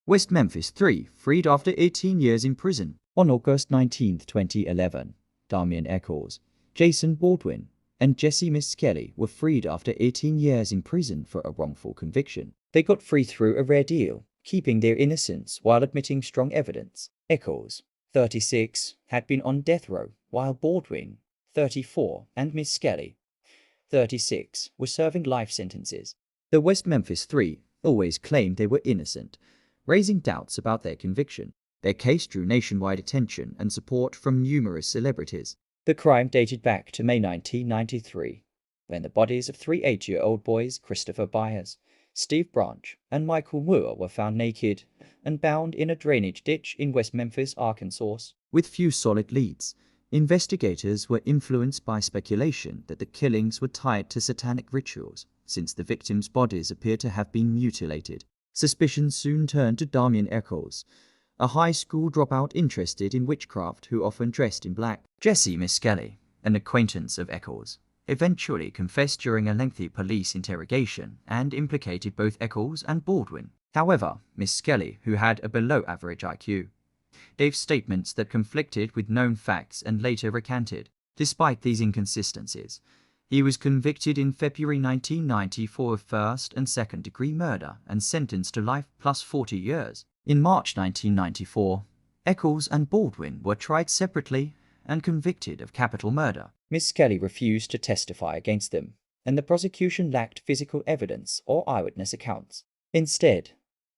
West Memphis 3, freed after 18 years in prison. On August 19, 2011, Damian Eccles, Jason Baldwin, and Jesse Miskelly were freed after 18 years in prison for a wrongful conviction. They got free through a rare deal, keeping their innocence while admitting strong evidence. Eccles, 36, had been on death row, while Baldwin, 34, and Miskelly, 36, were serving life sentences. The West Memphis 3 always claimed they were innocent, raising doubts about their conviction. Their case drew nationwide attention and support from numerous celebrities. The crime dated back to May 1993, when the bodies of three 8-year-old boys, Christopher Byers, Steve Branch, and Michael Moore, were found naked and bound in a drainage ditch in West Memphis, Arkansas. With few solid leads, investigators were influenced by speculation that the killings were tied to satanic rituals, since the victims' bodies appeared to have been mutilated. Suspicion soon turned to Damian Eccles, a high school dropout interested in witchcraft who often dressed in black. Jesse Miskelly, an acquaintance of Eccles, eventually confessed during a lengthy police interrogation and implicated both Eccles and Baldwin. However, Miskelly, who had a below-average IQ, gave statements that conflicted with known facts and later recanted. Despite these inconsistencies, he was convicted in February 1994 of first and second-degree murder and sentenced to life plus 40 years. In March 1994, Eccles and Baldwin were tried separately and convicted of capital murder. Miskelly refused to testify against them, and the prosecution lacked physical evidence or eyewitness accounts. Instead,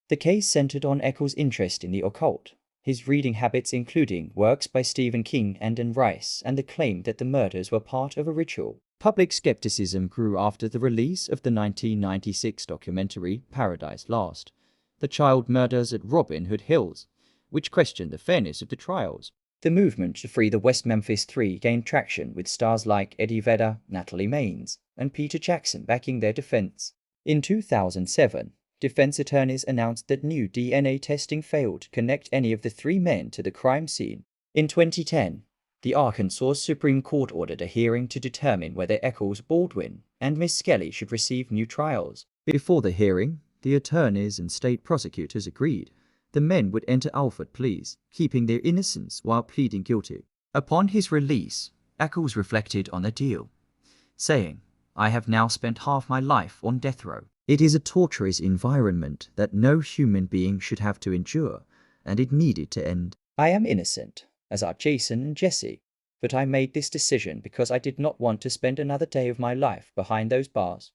the case centered on Eccles' interest in the occult, his reading habits including works by Stephen King and Anne Rice, and the claim that the murders were part of a ritual. Public skepticism grew after the release of the 1996 documentary Paradise Lost, The Child Murders at Robin Hood Hills, which questioned the fairness of the trials. The movement to free the West Memphis 3 gained traction with stars like Eddie Vedder, Natalie Maines, and Peter Jackson backing their defense. In 2007, defense attorneys announced that new DNA testing failed to connect any of the three men to the crime scene. In 2010, the Arkansas Supreme Court ordered a hearing to determine whether Eccles, Baldwin, and Miskelly should receive new trials. Before the hearing, the attorneys and state prosecutors agreed the men would enter Alford pleas, keeping their innocence while pleading guilty. Upon his release, Eccles reflected on the deal, saying, "I have now spent half my life on death row. It is a torturous environment that no human being should have to endure, and it needed to end. I am innocent, as are Jason and Jesse, but I made this decision because I did not want to spend another day of my life behind those bars."